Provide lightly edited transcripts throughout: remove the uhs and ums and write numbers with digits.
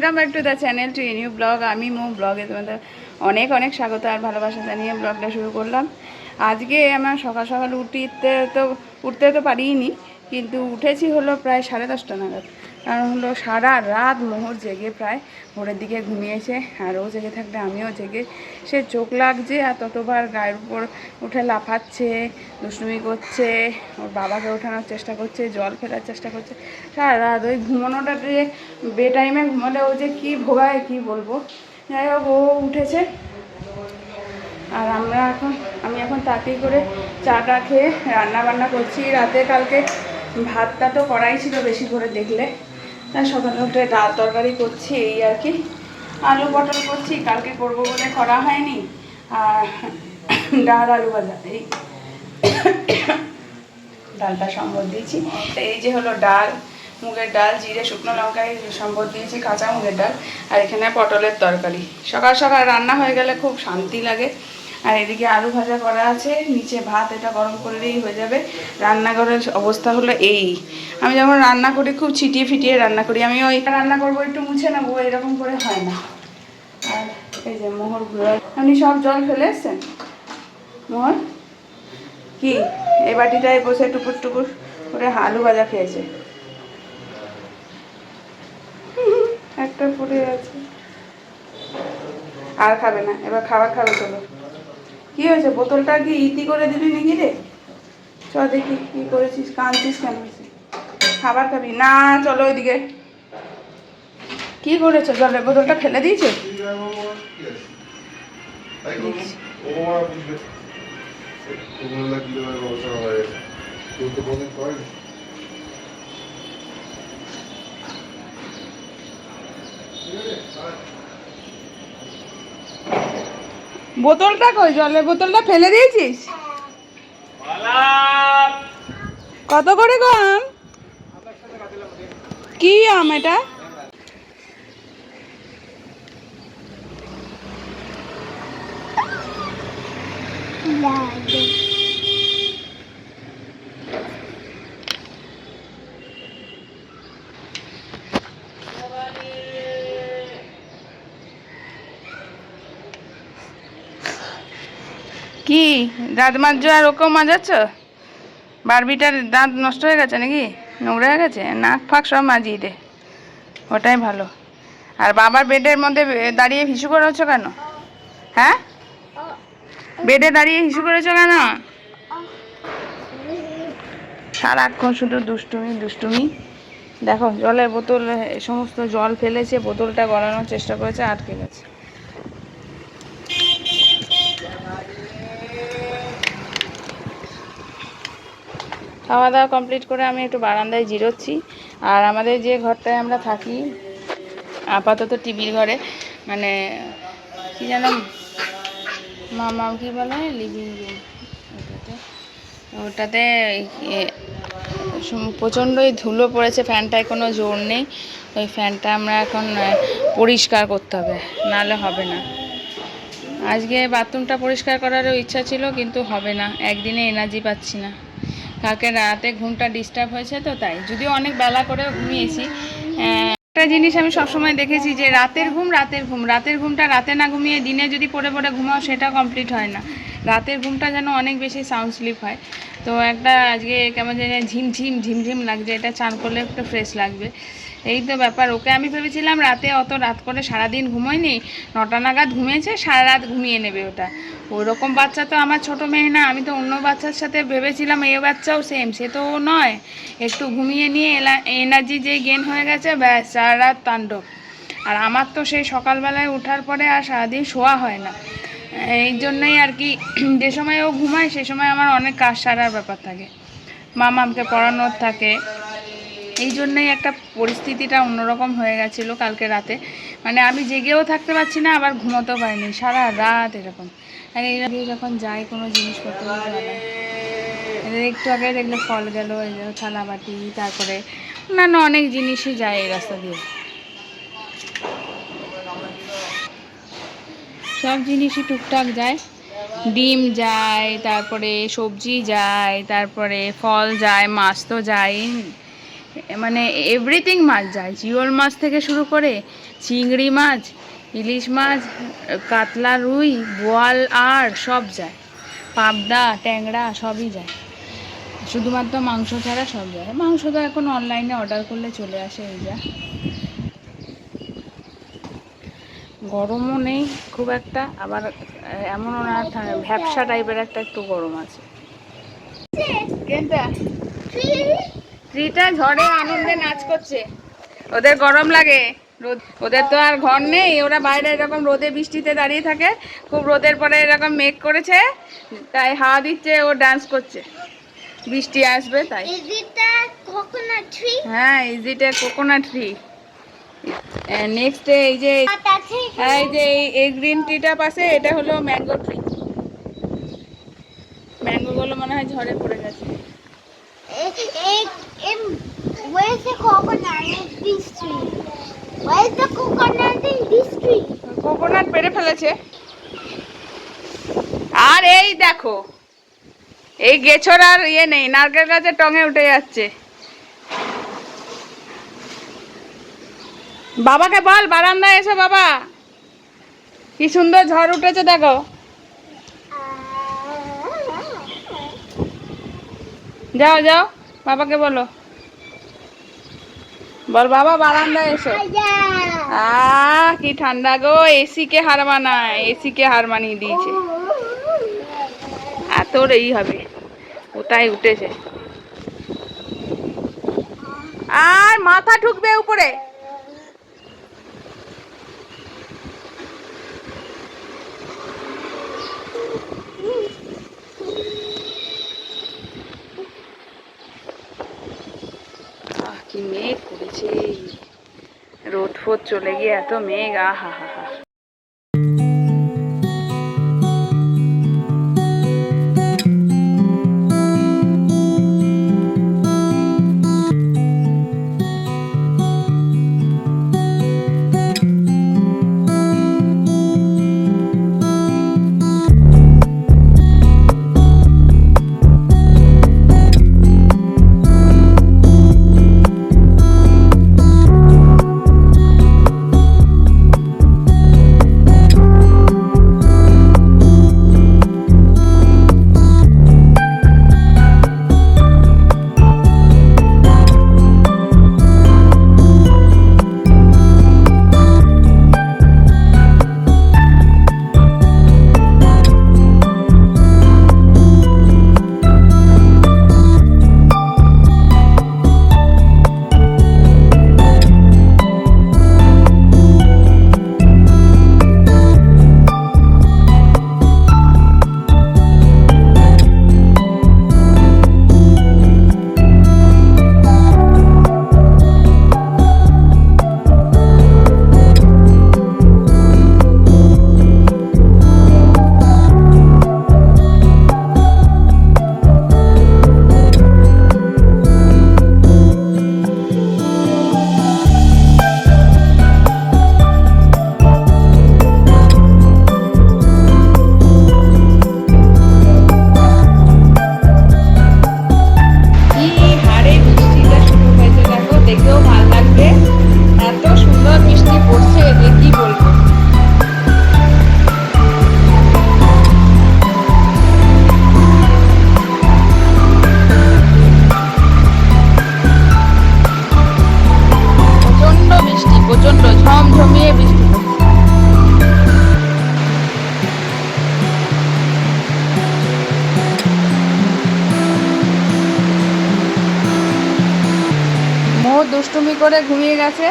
Welcome back to the channel to new blog. আমি ব্লগে তোমাদের অনেক অনেক স্বাগত আর ভালোবাসা জানিয়ে ব্লগটা শুরু করলাম। আজকে আমার সকাল সকাল উঠতে তো পারিনি, কিন্তু উঠেছি হলো প্রায় 10:30 নাগাদ। কারণ হলো সারা রাত মোহর জেগে প্রায় ভোরের দিকে ঘুমিয়েছে, আর ও জেগে থাকলে আমিও জেগে সে চোখ লাগছে আর ততবার গায়ের উপর উঠে লাফাচ্ছে, দুষ্টুমি করছে, ওর বাবাকে ওঠানোর চেষ্টা করছে, জল ফেলার চেষ্টা করছে সারা রাত। ওই ঘুমানোটা যে বে টাইমে ঘুমালে ও যে কী ভোগায় কী বলবো। যাই হোক, ও উঠেছে আর আমি এখন তাড়াতাড়ি করে চাটা খেয়ে রান্না বান্না করছি। রাতে কালকে ভাতটা তো করাই ছিল বেশি করে দেখলে, তাই সকালে উঠে ডাল তরকারি করছি, এই আর কি। আলু পটল করছি, কালকে করবো বলে করা হয়নি। আর ডাল আলু ভাজা, এই ডালটা সম্বর দিয়েছি। তো এই যে হলো ডাল, মুগের ডাল, জিরে শুকনো লঙ্কায় সম্বর দিয়েছি, কাঁচা মুগের ডাল। আর এখানে পটলের তরকারি। সকাল সকাল রান্না হয়ে গেলে খুব শান্তি লাগে। আর এদিকে আলু ভাজা করা আছে, নিচে ভাত, এটা গরম করলেই হয়ে যাবে। রান্নাঘরের অবস্থা হলো এই, আমি যখন রান্না করি খুব ছিটিয়ে ফিটিয়ে রান্না করি। আমি ওই রান্না করবো একটু মুছে নেবো, এরকম করে হয় না। আর এই যে মোহরগুলো, আপনি সব জল ফেলে এসছেন। মোহর কি এই বাটিটায় বসে টুকুর টুকুর করে আলু ভাজা খেয়েছে, একটা পড়ে আছে আর খাবে না। এবার খাবার খাবে, চলো। কি হয়েছে, বোতলটা কি ইতি করে দিবি নাকি রে? চ দেখি কি করেছিস, কাঁদছিস কেন? খাবার খাবি না? চলো ওইদিকে। কি করেছো, জলের বোতলটা ফেলে দিয়েছে? বোতলটা কই, জলের বোতলটা ফেলে দিয়েছিস? কত করে গো আম? কি আম এটা? কি দাঁত মাজছো আর ওকেও মাজাচ্ছ? বারবিটার দাঁত নষ্ট হয়ে গেছে নাকি, নোংরা হয়ে গেছে? নাক ফাঁক সব মাজিয়ে দে, ওটাই ভালো। আর বাবার বেডের মধ্যে দাঁড়িয়ে হিসু করেছো কেন? হ্যাঁ, বেডে দাঁড়িয়ে হিসু করেছো কেন? সারাক্ষণ শুধু দুষ্টুমি দুষ্টুমি। দেখো জলের বোতল, সমস্ত জল ফেলেছে, বোতলটা গলানোর চেষ্টা করেছে, আটকে গেছে। খাওয়া দাওয়া কমপ্লিট করে আমি একটু বারান্দায় জিরোচ্ছি। আর আমাদের যে ঘরটায় আমরা থাকি আপাতত টিভির ঘরে, মানে কি যেন মামা কি বলে, লিভিং রুম, ওটাতে প্রচণ্ডই ধুলো পড়েছে, ফ্যানটায় কোনো জোর নেই। ওই ফ্যানটা আমরা এখন পরিষ্কার করতে হবে, নাহলে হবে না। আজকে বাথরুমটা পরিষ্কার করারও ইচ্ছা ছিল, কিন্তু হবে না, একদিনে এনার্জি পাচ্ছি না। কালকে রাতে ঘুমটা ডিস্টার্ব হয়েছে তো, তাই। যদিও অনেক বেলা করে ঘুমিয়েছি। একটা জিনিস আমি সবসময় দেখেছি যে রাতের ঘুমটা রাতে না ঘুমিয়ে দিনে যদি পড়ে পড়ে ঘুমাও, সেটা কমপ্লিট হয় না। রাতের ঘুমটা যেন অনেক বেশি সাউন্ড স্লিপ হয়। তো একটা আজকে কেমন যেন ঝিমঝিম লাগছে, এটা চান করলে একটু ফ্রেশ লাগবে, এই তো ব্যাপার। ওকে আমি ভেবেছিলাম রাতে অত রাত করে সারাদিন ঘুমোয়নি, 9টা নাগাদ ঘুমিয়েছে, সারা রাত ঘুমিয়ে নেবে ওটা। ওরকম বাচ্চা তো আমার ছোট মেয়ে না, আমি তো অন্য বাচ্চার সাথে ভেবেছিলাম এই বাচ্চাও সেম, সে তো নয়। একটু ঘুমিয়ে নিয়ে এনার্জি যে গেন হয়ে গেছে, ব্যাস সারা রাত তাণ্ডব। আর আমার তো সেই সকালবেলায় ওঠার পরে আর সারাদিন শোয়া হয় না। এই জন্যই আর কি, যে সময় ও ঘুমায় সে সময় আমার অনেক কাজ সারার ব্যাপার থাকে, মামাকে পড়ানোর থাকে। এই জন্যই একটা পরিস্থিতিটা অন্যরকম হয়ে গেছিলো কালকে রাতে। মানে আমি জেগেও থাকতে পারছি না, আবার ঘুমোতেও পারিনি, সারা রাত এরকম। আর এই যখন যাই কোনো জিনিসপত্র একটু আগে দেখলে ফল গেল, এই থালা বাটি, তারপরে অন্যান্য অনেক জিনিসই যায় এই রাস্তা দিয়ে। সব জিনিসই টুকটাক যায়, ডিম যায়, তারপরে সবজি যায়, তারপরে ফল যায়, মাছ তো যায়, মানে এভরিথিং মাছ যায়, জিওল মাছ থেকে শুরু করে চিংড়ি মাছ, ইলিশ মাছ, কাতলা, রুই, বোয়াল, আর সব যায়, পাবদা, ট্যাংরা সবই যায়, শুধুমাত্র মাংস ছাড়া সব যায়। মাংস তো এখন অনলাইনে অর্ডার করলে চলে আসে। এই যা গরমও নেই খুব একটা, আবার এমনও না ভ্যাপসা টাইপের একটা একটু গরম আছে। ট্রিটা ঝড়ে আনন্দে নাচ করছে, ওদের গরম লাগে, রোদ, ওদের তো আর ঘর নেই, ওরা বাইরে এরকম রোদে বৃষ্টিতে দাঁড়িয়ে থাকে, খুব রোদের পরে এরকম মেঘ করেছে তাই হাওয়া দিচ্ছে, ও ডান্স করছে, বৃষ্টি আসবে তাই। হ্যাঁ, is it A coconut tree? Next এই যে এই গ্রিন ট্রিটা পাশে, এটা হলো ম্যাঙ্গো ট্রি। ম্যাঙ্গো গুলো মনে হয় ঝড়ে পড়ে গেছে। Where's the coconut in this tree? Where's the coconut in this tree? Coconut পেড়ে ফেলেছে। আর এই দেখো, এই গেছর আর ইয়ে নেই, নারকেল গাছের টঙে উঠে যাচ্ছে। বাবাকে বল বারান্দায় এসো, বাবা কি সুন্দর ঝড় উঠেছে দেখো। যাও যাও, বাবাকে বলো, বল বাবা বারান্দায় এসো। কি ঠান্ডা গো, এসি কে হার মানায়, এসি কে হার মানিয়ে দিয়েছে। আর তোর এই হবে, কোথায় উঠেছে, আর মাথা ঠুকবে উপরে। কি মেঘ করেছে, রোদ ফোদ চলে গিয়ে এত মেঘ, আহা হা হা। দুষ্টুমি করে ঘুমিয়ে গেছে।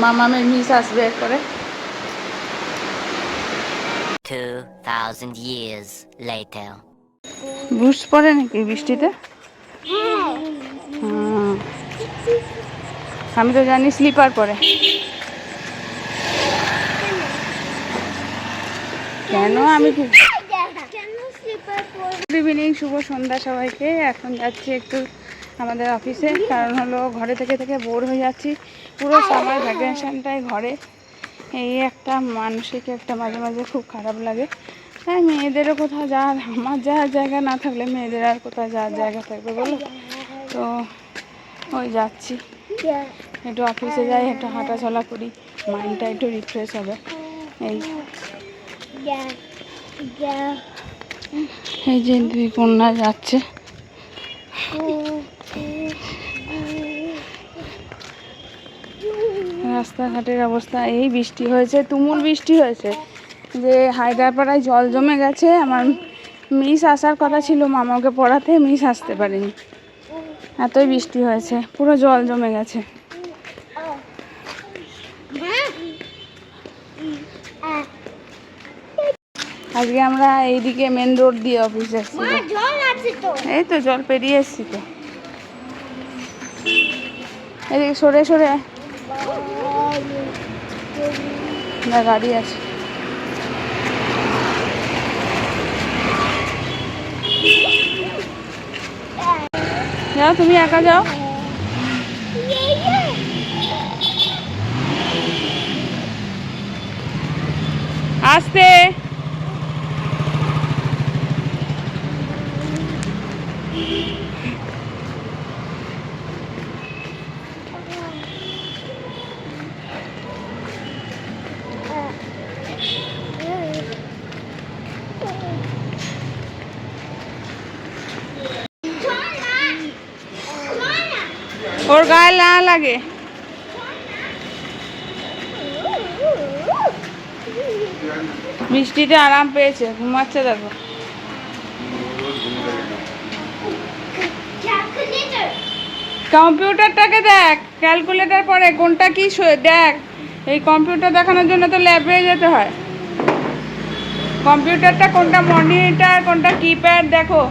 মামামের মিস আসবে করে। 2000 years later. বুঝ পড়ে নাকি বৃষ্টিতে? আমি তো জানি স্লিপার পরে। কেন আমি গুড ইভিনিং, শুভ সন্ধ্যা সবাইকে। এখন যাচ্ছি একটু আমাদের অফিসে, কারণ হলো ঘরে থেকে থেকে বোর হয়ে যাচ্ছি। পুরো সামার ভ্যাকেশনটাই ঘরে, এই একটা মানসিক একটা মাঝে মাঝে খুব খারাপ লাগে। হ্যাঁ, মেয়েদেরও কোথাও যাওয়ার, আমার যাওয়ার জায়গা না থাকলে মেয়েদের আর কোথাও যাওয়ার জায়গা থাকবে বলো? তো ওই যাচ্ছি, একটু অফিসে যাই, একটু হাঁটাচলা করি, মাইন্ডটা একটু রিফ্রেশ হবে। এই এই যে দুই কন্যা যাচ্ছে। রাস্তাঘাটের অবস্থা, এই বৃষ্টি হয়েছে, তুমুল বৃষ্টি হয়েছে, যে হায়দ্রাপাড়ায় জল জমে গেছে। আমার মিস আসার কথা ছিল মামাকে পড়াতে, মিস আসতে পারেনি, এতই বৃষ্টি হয়েছে, পুরো জল জমে গেছে। আজকে আমরা এইদিকে মেন রোড দিয়ে অফিস যাচ্ছি। এই তো জল পেরিয়ে এসছি তো, এদিকে সরে সরে না, গাড়ি আছে। যাও, তুমি একা যাও। আস্তে। ওর গায়ে না লাগে। বৃষ্টিতে আরাম পেয়েছে, ঘুমাচ্ছে দেখো। কম্পিউটারটাকে দেখ, ক্যালকুলেটর পরে কোনটা কি দেখ। এই কম্পিউটার দেখানোর জন্য তো ল্যাবে যেতে হয়। কম্পিউটারটা কোনটা মনিটর, কোনটা কিপ্যাড দেখো।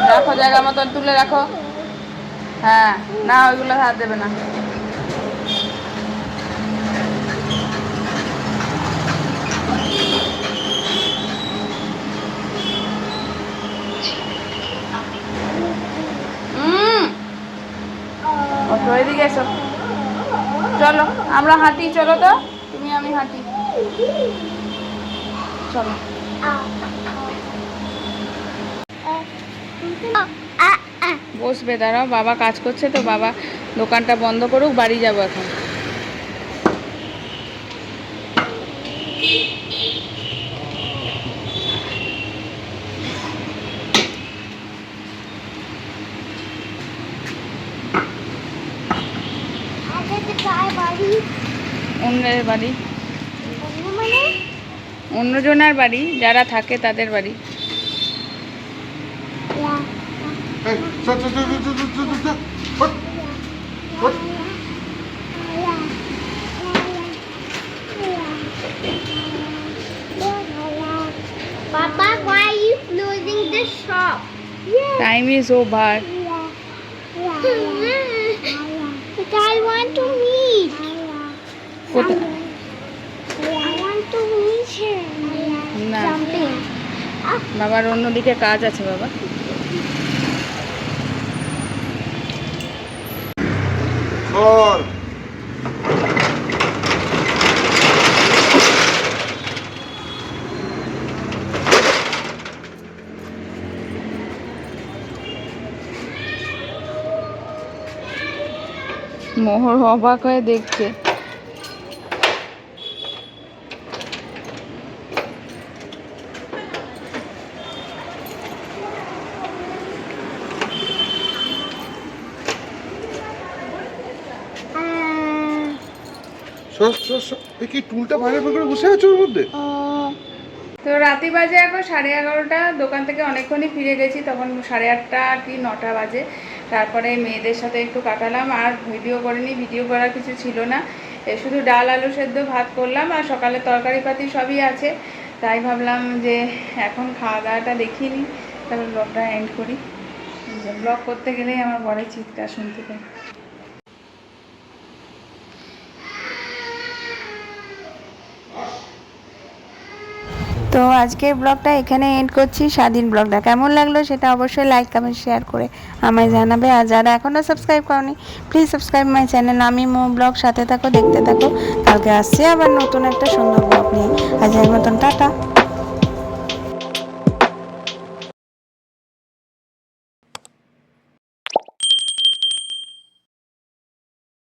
রাখো, জায়গা মতন তুলে রাখো। হ্যাঁ, না ওইগুলো হাত দেবে না। ওইদিকে এসো, চলো আমরা হাঁটি, চলো তো, তুমি আমি হাঁটি, চলো। বসবে, দাঁড়াও, বাবা কাজ করছে তো, বাবা দোকানটা বন্ধ করুক, বাড়ি যাবো এখন। অন্যের বাড়ি, অন্যজনের বাড়ি, যারা থাকে তাদের বাড়ি। Papa, why are you closing the shop? Time is over. But I want to meet. কোথায়? I want to meet him. না, Something. বাবার অন্যদিকে কাজ আছে বাবা। মোহর অবাক হয়ে দেখছে। কি টুলটা বাইরে বের করে বসে আছো ওর মধ্যে? তো রাতি বাজে এখন 11:30। দোকান থেকে অনেকক্ষণই ফিরে গেছি, তখন 8:30 কি 9টা বাজে। তারপরে মেয়েদের সাথে একটু কাটালাম, আর ভিডিও করিনি, ভিডিও করার কিছু ছিল না। শুধু ডাল আলু সেদ্ধ ভাত করলাম, আর সকালে তরকারি পাতি সবই আছে। তাই ভাবলাম যে এখন খাওয়া দাওয়াটা দেখিয়ে নিই, তারপর ব্লগটা এন্ড করি। ব্লগ করতে গেলেই আমার বরের চিৎকার শুনতে পাই। তো আজকের ব্লগটা এখানে এন্ড করছি। স্বাধীন ব্লগটা কেমন লাগলো সেটা অবশ্যই লাইক কমেন্ট শেয়ার করে আমায় জানাবে। আর যারা এখনও সাবস্ক্রাইব করনি, প্লিজ সাবস্ক্রাইব মাই চ্যানেল আমি মো ব্লগ। সাথে থাকো, দেখতে থাকো। কালকে আসছে আবার নতুন একটা সুন্দর ব্লগ নিয়ে। আজকের মতন টাটা।